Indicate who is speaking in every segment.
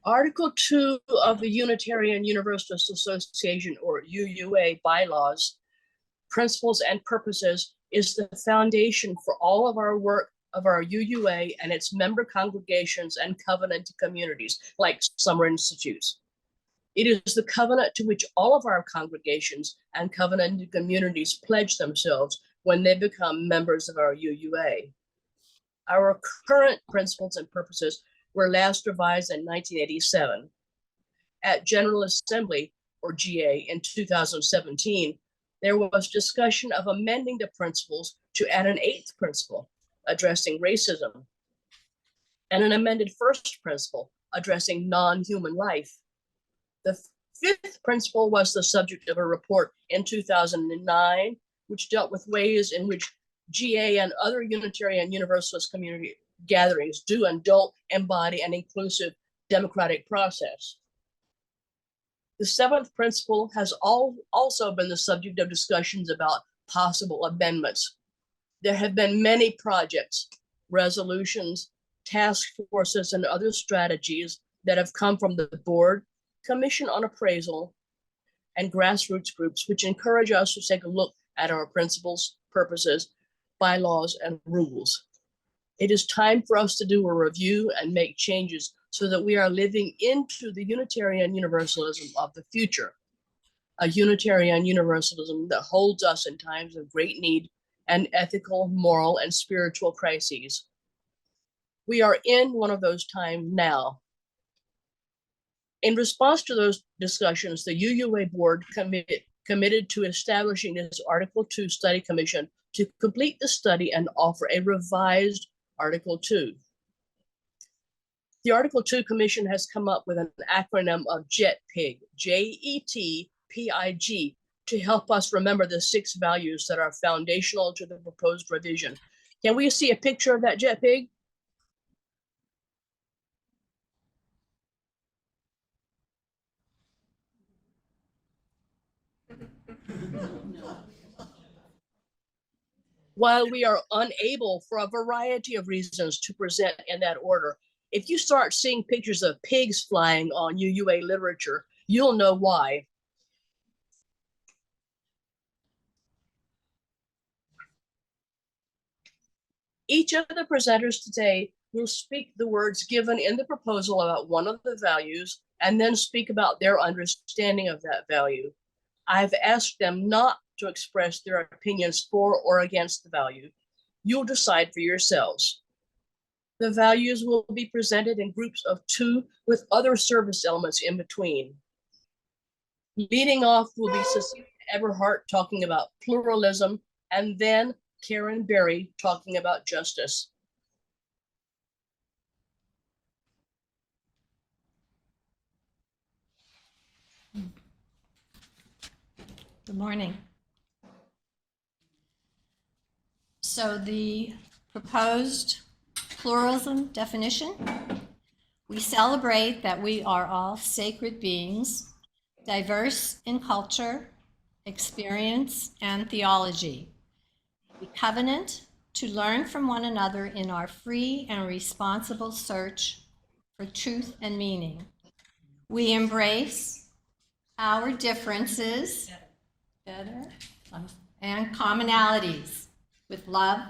Speaker 1: Article 2 of the Unitarian Universalist Association, or UUA, bylaws, principles, and purposes is the foundation for all of our work of our UUA and its member congregations and covenant communities, like summer institutes. It is the covenant to which all of our congregations and covenant communities pledge themselves when they become members of our UUA. Our current principles and purposes were last revised in 1987. At General Assembly, or GA, in 2017, there was discussion of amending the principles to add an 8th principle addressing racism and an amended 1st principle addressing non-human life. The 5th principle was the subject of a report in 2009, which dealt with ways in which GA and other Unitarian Universalist community gatherings do and don't embody an inclusive democratic process. The 7th principle has also been the subject of discussions about possible amendments. There have been many projects, resolutions, task forces, and other strategies that have come from the board, Commission on Appraisal, and grassroots groups, which encourage us to take a look at our principles, purposes, bylaws, and rules. It is time for us to do a review and make changes so that we are living into the Unitarian Universalism of the future, a Unitarian Universalism that holds us in times of great need and ethical, moral, and spiritual crises. We are in one of those times now. In response to those discussions, the UUA board committed to establishing this Article 2 study commission to complete the study and offer a revised Article 2. The Article 2 Commission has come up with an acronym of JETPIG, J-E-T-P-I-G, to help us remember the 6 values that are foundational to the proposed revision. Can we see a picture of that JETPIG? While we are unable for a variety of reasons to present in that order, if you start seeing pictures of pigs flying on UUA literature, you'll know why. Each of the presenters today will speak the words given in the proposal about one of the values and then speak about their understanding of that value. I've asked them not to express their opinions for or against the value. You'll decide for yourselves. The values will be presented in groups of 2 with other service elements in between. Leading off will be Cecilia Everhart talking about pluralism, and then Karen Berry talking about justice.
Speaker 2: Good morning. So the proposed pluralism definition, we celebrate that we are all sacred beings, diverse in culture, experience, and theology. We covenant to learn from one another in our free and responsible search for truth and meaning. We embrace our differences and commonalities with love,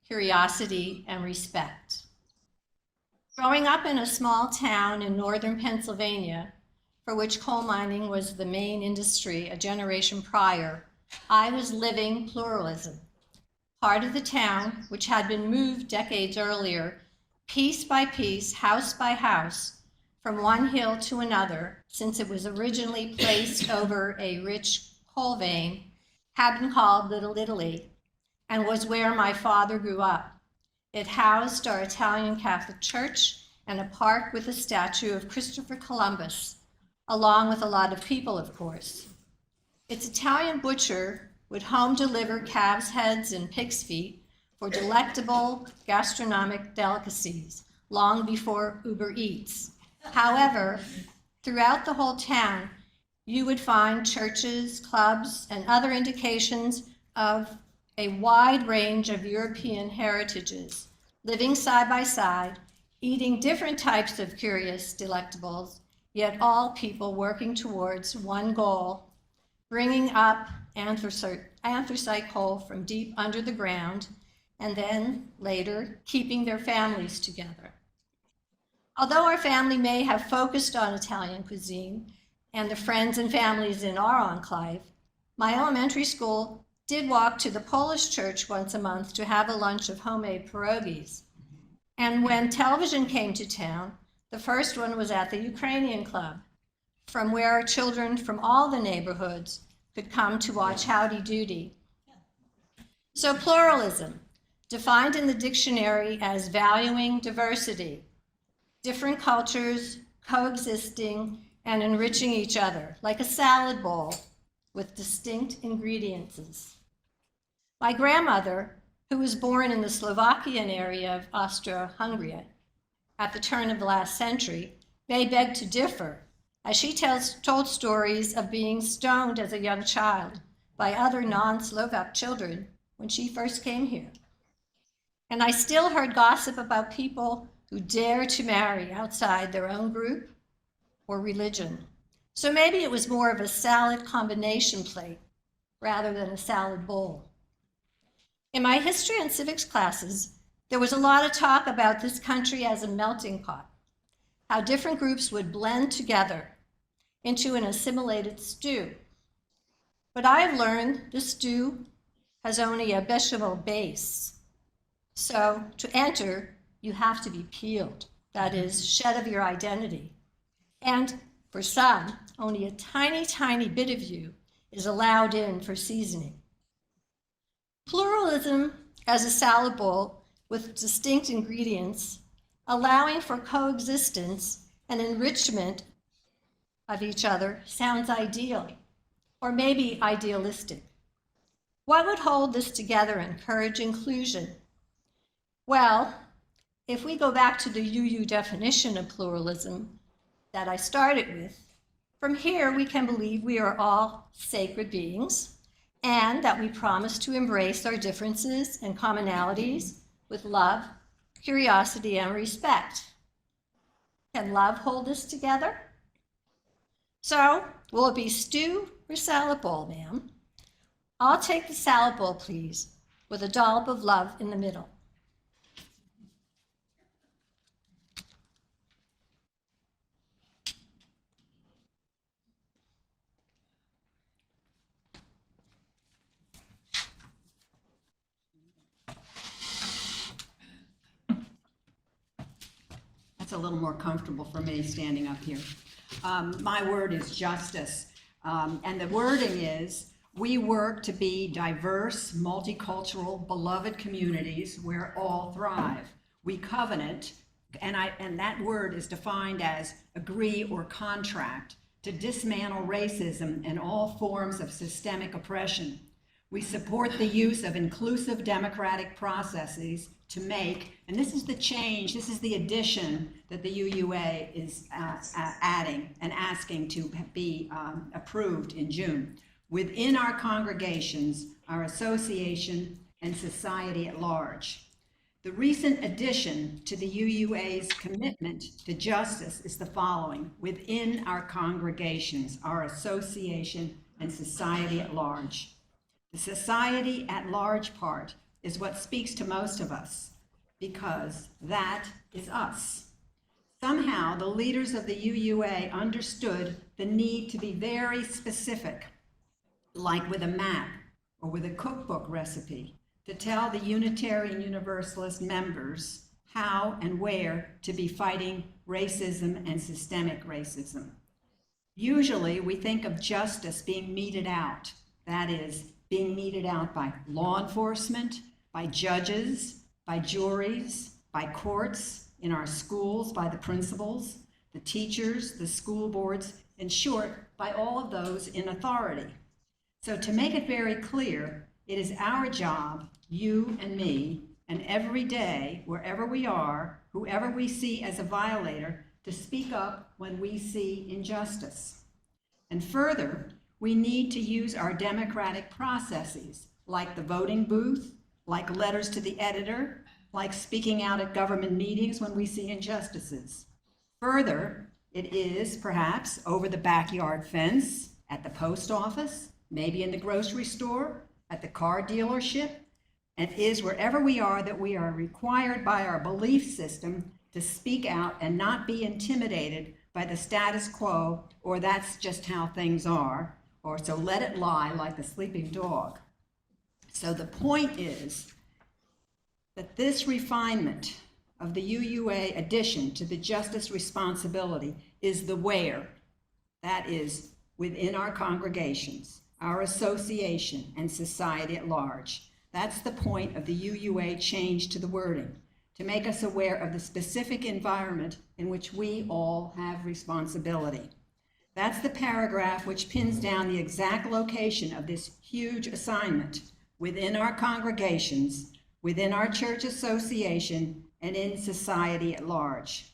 Speaker 2: curiosity, and respect. Growing up in a small town in northern Pennsylvania, for which coal mining was the main industry a generation prior, I was living pluralism. Part of the town, which had been moved decades earlier, piece by piece, house by house, from one hill to another, since it was originally placed over a rich coal vein, had been called Little Italy, and was where my father grew up. It housed our Italian Catholic Church and a park with a statue of Christopher Columbus, along with a lot of people, of course. Its Italian butcher would home deliver calves' heads and pig's feet for delectable gastronomic delicacies long before Uber Eats. However, throughout the whole town, you would find churches, clubs, and other indications of a wide range of European heritages living side by side eating different types of curious delectables, yet all people working towards one goal, bringing up anthracite coal from deep under the ground, and then later keeping their families together. Although our family may have focused on Italian cuisine and the friends and families in our enclave, my elementary school did walk to the Polish church once a month to have a lunch of homemade pierogies. And when television came to town, the first one was at the Ukrainian Club, from where children from all the neighborhoods could come to watch Howdy Doody. So pluralism, defined in the dictionary as valuing diversity, different cultures coexisting and enriching each other, like a salad bowl with distinct ingredients. My grandmother, who was born in the Slovakian area of Austria-Hungary at the turn of the last century, may beg to differ, as she told stories of being stoned as a young child by other non-Slovak children when she first came here. And I still heard gossip about people who dare to marry outside their own group or religion. So maybe it was more of a salad combination plate rather than a salad bowl. In my history and civics classes, there was a lot of talk about this country as a melting pot, how different groups would blend together into an assimilated stew. But I've learned the stew has only a bechamel base. So to enter, you have to be peeled, that is, shed of your identity. And for some, only a tiny, tiny bit of you is allowed in for seasoning. Pluralism as a salad bowl with distinct ingredients, allowing for coexistence and enrichment of each other sounds ideal, or maybe idealistic. What would hold this together and encourage inclusion? Well, if we go back to the UU definition of pluralism that I started with, from here we can believe we are all sacred beings and that we promise to embrace our differences and commonalities with love, curiosity, and respect. Can love hold us together? So, will it be stew or salad bowl, ma'am? I'll take the salad bowl, please, with a dollop of love in the middle.
Speaker 3: That's a little more comfortable for me standing up here. My word is justice. And the wording is, we work to be diverse, multicultural, beloved communities where all thrive. We covenant, and that word is defined as agree or contract, to dismantle racism and all forms of systemic oppression. We support the use of inclusive democratic processes to make, and this is the change, this is the addition that the UUA is adding and asking to be approved in June. Within our congregations, our association, and society at large. The recent addition to the UUA's commitment to justice is the following: within our congregations, our association, and society at large. The society at large part is what speaks to most of us, because that is us. Somehow, the leaders of the UUA understood the need to be very specific, like with a map or with a cookbook recipe, to tell the Unitarian Universalist members how and where to be fighting racism and systemic racism. Usually, we think of justice being meted out, that is, being meted out by law enforcement, by judges, by juries, by courts, in our schools, by the principals, the teachers, the school boards, in short, by all of those in authority. So to make it very clear, it is our job, you and me, and every day, wherever we are, whoever we see as a violator, to speak up when we see injustice. And further, we need to use our democratic processes, like the voting booth, like letters to the editor, like speaking out at government meetings when we see injustices. Further, it is perhaps over the backyard fence, at the post office, maybe in the grocery store, at the car dealership, and is wherever we are that we are required by our belief system to speak out and not be intimidated by the status quo, or that's just how things are, or so let it lie like the sleeping dog. So the point is that this refinement of the UUA addition to the justice responsibility is the where, that is, within our congregations, our association, and society at large. That's the point of the UUA change to the wording, to make us aware of the specific environment in which we all have responsibility. That's the paragraph which pins down the exact location of this huge assignment within our congregations, within our church association, and in society at large.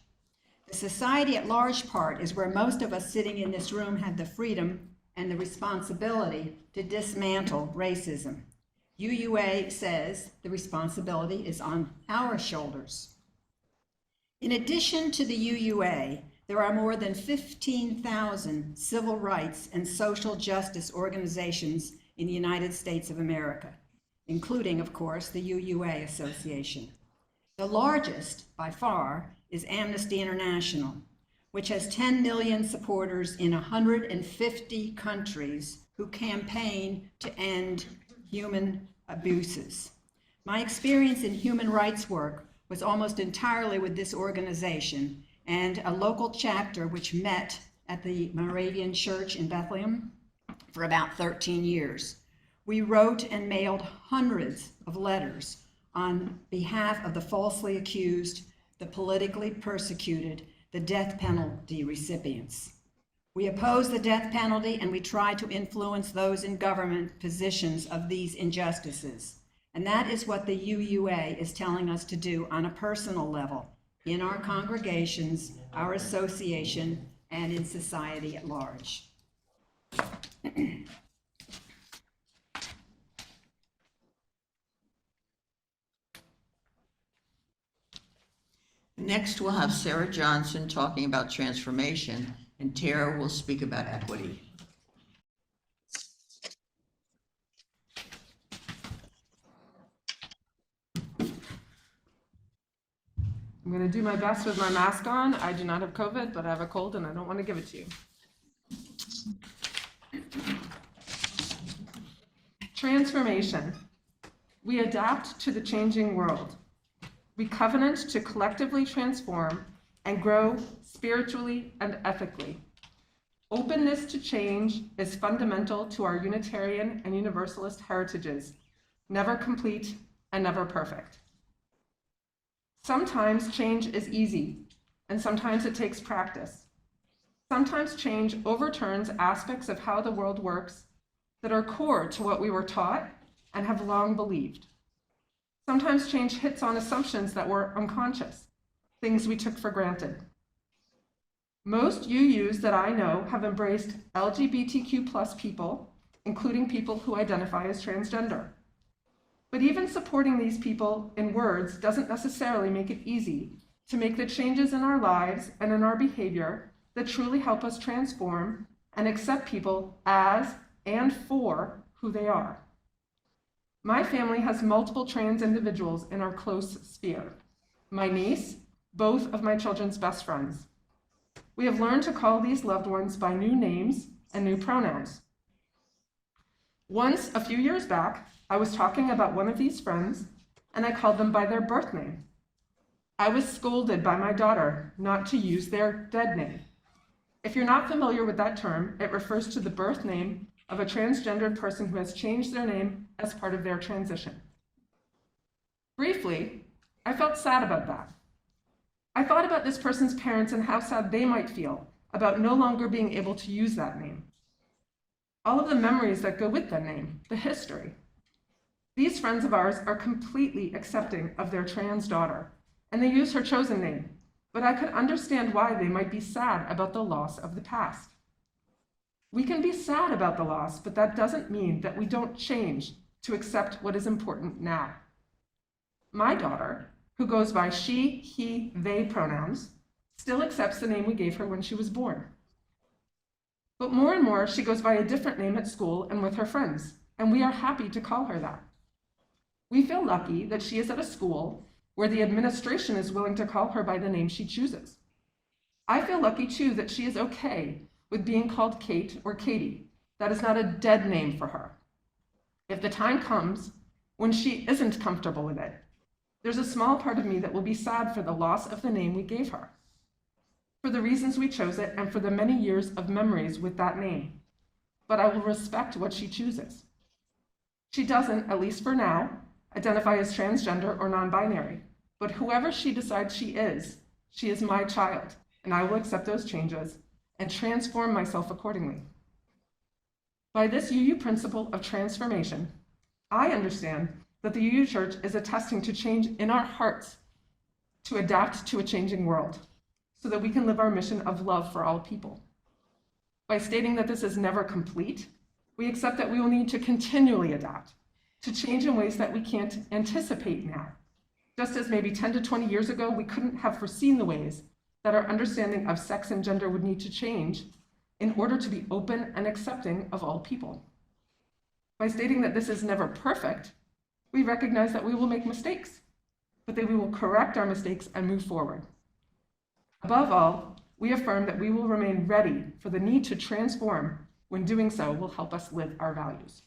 Speaker 3: The society at large part is where most of us sitting in this room have the freedom and the responsibility to dismantle racism. UUA says the responsibility is on our shoulders. In addition to the UUA, there are more than 15,000 civil rights and social justice organizations in the United States of America, including, of course, the UUA Association. The largest, by far, is Amnesty International, which has 10 million supporters in 150 countries who campaign to end human abuses. My experience in human rights work was almost entirely with this organization and a local chapter which met at the Moravian Church in Bethlehem for about 13 years. We wrote and mailed hundreds of letters on behalf of the falsely accused, the politically persecuted, the death penalty recipients. We oppose the death penalty, and we try to influence those in government positions of these injustices. And that is what the UUA is telling us to do on a personal level, in our congregations, our association, and in society at large.
Speaker 4: Next, we'll have Sarah Johnson talking about transformation, and Tara will speak about equity.
Speaker 5: I'm going to do my best with my mask on. I do not have COVID, but I have a cold and I don't want to give it to you. Transformation. We adapt to the changing world. We covenant to collectively transform and grow spiritually and ethically. Openness to change is fundamental to our Unitarian and Universalist heritages, never complete and never perfect. Sometimes change is easy, and sometimes it takes practice. Sometimes change overturns aspects of how the world works that are core to what we were taught and have long believed. Sometimes change hits on assumptions that were unconscious, things we took for granted. Most UUs that I know have embraced LGBTQ+ people, including people who identify as transgender. But even supporting these people in words doesn't necessarily make it easy to make the changes in our lives and in our behavior that truly help us transform and accept people as and for who they are. My family has multiple trans individuals in our close sphere. My niece, both of my children's best friends. We have learned to call these loved ones by new names and new pronouns. Once, a few years back, I was talking about one of these friends, and I called them by their birth name. I was scolded by my daughter not to use their dead name. If you're not familiar with that term, it refers to the birth name of a transgendered person who has changed their name as part of their transition. Briefly, I felt sad about that. I thought about this person's parents and how sad they might feel about no longer being able to use that name. All of the memories that go with that name, the history. These friends of ours are completely accepting of their trans daughter, and they use her chosen name, but I could understand why they might be sad about the loss of the past. We can be sad about the loss, but that doesn't mean that we don't change to accept what is important now. My daughter, who goes by she, he, they pronouns, still accepts the name we gave her when she was born. But more and more, she goes by a different name at school and with her friends, and we are happy to call her that. We feel lucky that she is at a school where the administration is willing to call her by the name she chooses. I feel lucky too that she is okay with being called Kate or Katie. That is not a dead name for her. If the time comes when she isn't comfortable with it, there's a small part of me that will be sad for the loss of the name we gave her, for the reasons we chose it and for the many years of memories with that name. But I will respect what she chooses. She doesn't, at least for now, identify as transgender or non-binary, but whoever she decides she is my child, and I will accept those changes and transform myself accordingly. By this UU principle of transformation, I understand that the UU Church is attesting to change in our hearts to adapt to a changing world so that we can live our mission of love for all people. By stating that this is never complete, we accept that we will need to continually adapt, to change in ways that we can't anticipate now. Just as maybe 10 to 20 years ago, we couldn't have foreseen the ways that our understanding of sex and gender would need to change in order to be open and accepting of all people. By stating that this is never perfect, we recognize that we will make mistakes, but that we will correct our mistakes and move forward. Above all, we affirm that we will remain ready for the need to transform when doing so will help us live our values.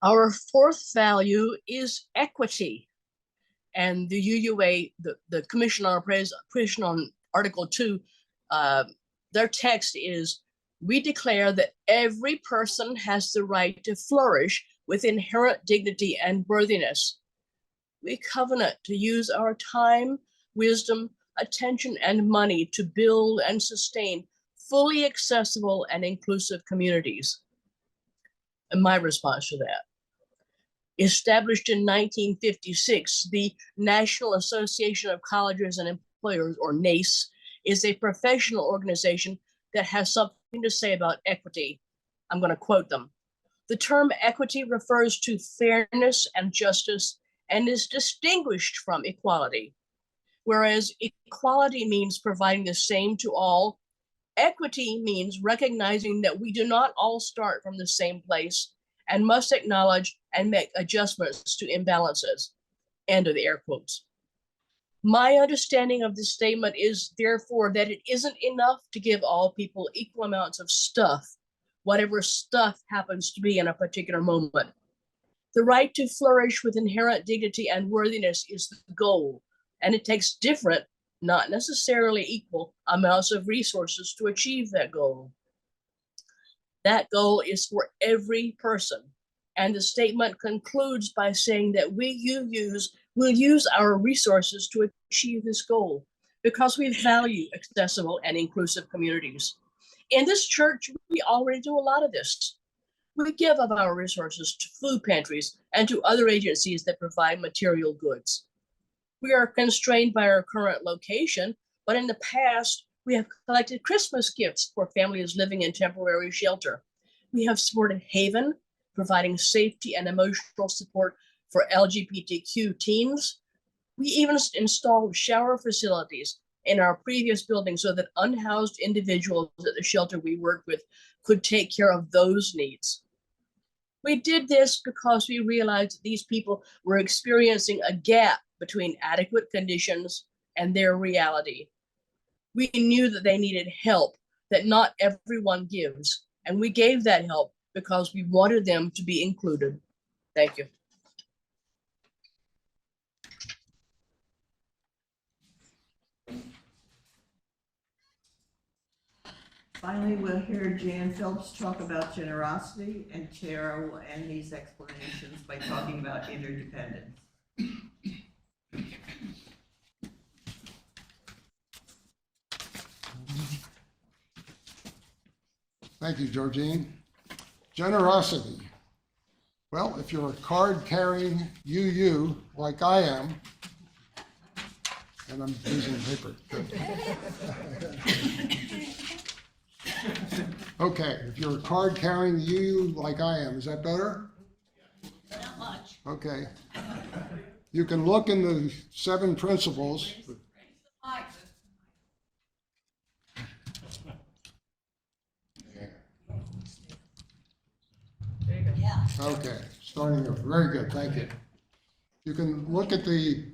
Speaker 1: Our fourth value is equity. And the UUA, the Commission on Article 2, their text is, we declare that every person has the right to flourish with inherent dignity and worthiness. We covenant to use our time, wisdom, attention, and money to build and sustain fully accessible and inclusive communities. And my response to that: established in 1956, the National Association of Colleges and Employers, or NACE, is a professional organization that has something to say about equity. I'm going to quote them. The term equity refers to fairness and justice and is distinguished from equality. Whereas equality means providing the same to all, equity means recognizing that we do not all start from the same place and must acknowledge and make adjustments to imbalances. End of the air quotes. My understanding of this statement is therefore that it isn't enough to give all people equal amounts of stuff, whatever stuff happens to be in a particular moment. The right to flourish with inherent dignity and worthiness is the goal, and it takes different, not necessarily equal, amounts of resources to achieve that goal. That goal is for every person. And the statement concludes by saying that we'll use our resources to achieve this goal because we value accessible and inclusive communities. In this church, we already do a lot of this. We give of our resources to food pantries and to other agencies that provide material goods. We are constrained by our current location, but in the past, we have collected Christmas gifts for families living in temporary shelter. We have supported Haven, providing safety and emotional support for LGBTQ teens. We even installed shower facilities in our previous building so that unhoused individuals at the shelter we worked with could take care of those needs. We did this because we realized that these people were experiencing a gap between adequate conditions and their reality. We knew that they needed help that not everyone gives, and we gave that help because we wanted them to be included. Thank you.
Speaker 4: Finally, we'll hear Jan Phelps talk about generosity, and Tara will end these explanations by talking about interdependence.
Speaker 6: Thank you, Georgine. Generosity. Well, if you're a card-carrying UU like I am, And I'm using paper. Good. Okay, if you're a card carrying UU like I am, is that better?
Speaker 2: Not much.
Speaker 6: Okay. You can look in the 7 principles.
Speaker 2: Yeah.
Speaker 6: Okay, starting over. Very good, thank you. You can look at the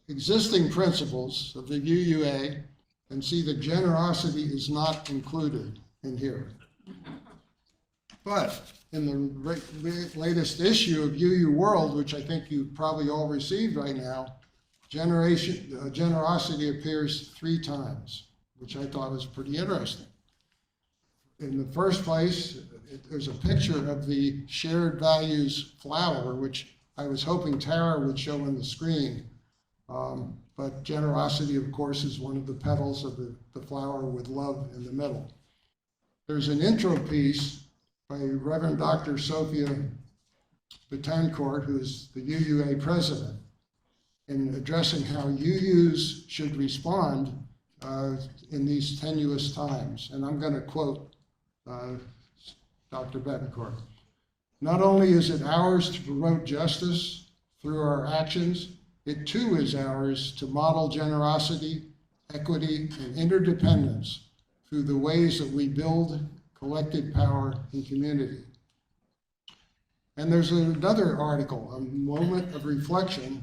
Speaker 6: existing principles of the UUA and see that generosity is not included in here. But in the latest issue of UU World, which I think you probably all received right now, generosity appears 3 times, which I thought was pretty interesting. In the first place, there's a picture of the shared values flower, which I was hoping Tara would show on the screen. But generosity, of course, is one of the petals of the flower with love in the middle. There's an intro piece by Reverend Dr. Sophia Betancourt, who is the UUA president, in addressing how UUs should respond in these tenuous times. And I'm going to quote Dr. Betancourt. Not only is it ours to promote justice through our actions, it too is ours to model generosity, equity, and interdependence through the ways that we build collective power and community. And there's another article, A Moment of Reflection,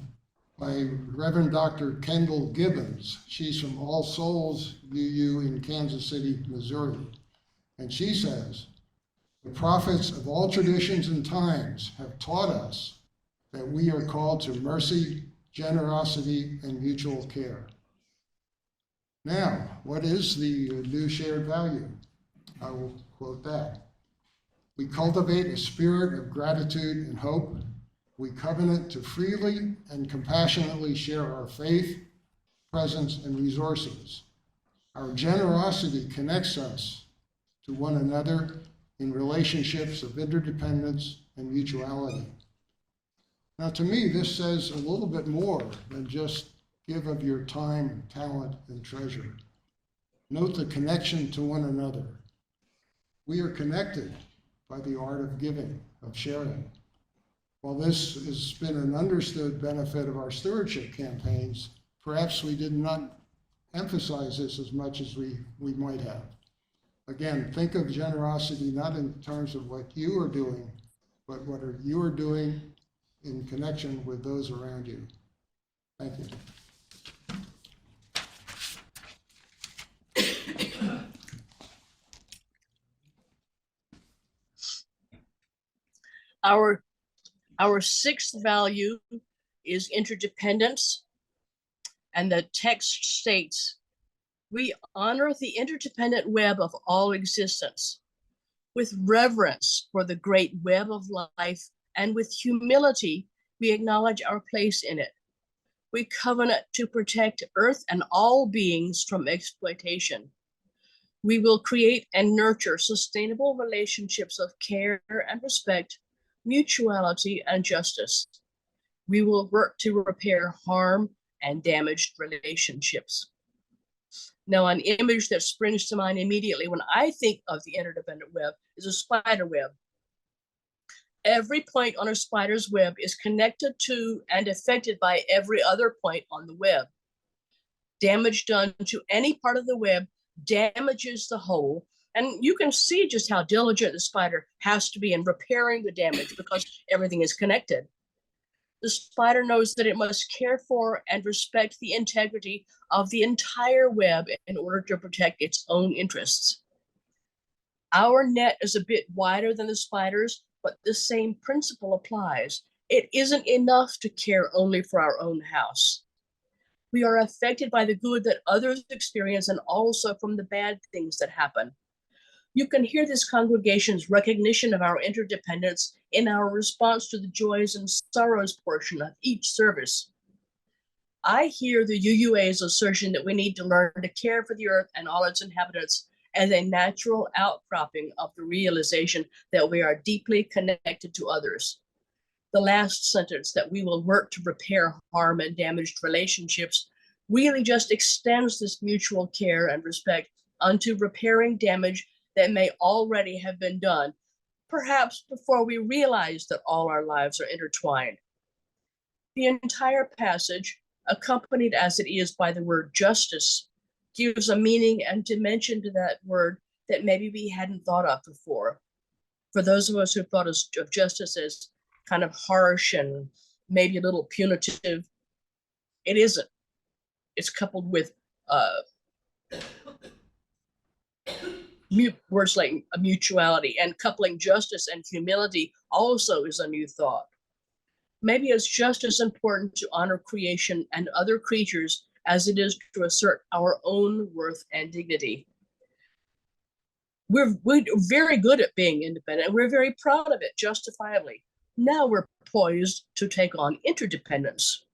Speaker 6: by Reverend Dr. Kendall Gibbons. She's from All Souls UU in Kansas City, Missouri. And she says, the prophets of all traditions and times have taught us that we are called to mercy, generosity, and mutual care. Now, what is the new shared value? I will quote that. We cultivate a spirit of gratitude and hope. We covenant to freely and compassionately share our faith, presence, and resources. Our generosity connects us to one another in relationships of interdependence and mutuality. Now, to me, this says a little bit more than just give of your time, talent, and treasure. Note the connection to one another. We are connected by the art of giving, of sharing. While this has been an understood benefit of our stewardship campaigns, perhaps we did not emphasize this as much as we might have. Again, think of generosity not in terms of what you are doing, but what you are doing in connection with those around you. Thank you.
Speaker 1: Our 6th value is interdependence, and the text states, we honor the interdependent web of all existence with reverence for the great web of life, and with humility, we acknowledge our place in it. We covenant to protect Earth and all beings from exploitation. We will create and nurture sustainable relationships of care and respect, mutuality, and justice. We will work to repair harm and damaged relationships. Now, an image that springs to mind immediately when I think of the interdependent web is a spider web. Every point on a spider's web is connected to and affected by every other point on the web. Damage done to any part of the web damages the whole, and you can see just how diligent the spider has to be in repairing the damage because everything is connected. The spider knows that it must care for and respect the integrity of the entire web in order to protect its own interests. Our net is a bit wider than the spider's, but the same principle applies. It isn't enough to care only for our own house. We are affected by the good that others experience and also from the bad things that happen. You can hear this congregation's recognition of our interdependence in our response to the joys and sorrows portion of each service. I hear the UUA's assertion that we need to learn to care for the earth and all its inhabitants as a natural outcropping of the realization that we are deeply connected to others. The last sentence, that we will work to repair harm and damaged relationships, really just extends this mutual care and respect unto repairing damage that may already have been done, perhaps before we realize that all our lives are intertwined. The entire passage, accompanied as it is by the word justice, gives a meaning and dimension to that word that maybe we hadn't thought of before. For those of us who thought of justice as kind of harsh and maybe a little punitive, it isn't. It's coupled with words like a mutuality, and coupling justice and humility also is a new thought. Maybe it's just as important to honor creation and other creatures as it is to assert our own worth and dignity. We're very good at being independent, and we're very proud of it, justifiably. Now we're poised to take on interdependence.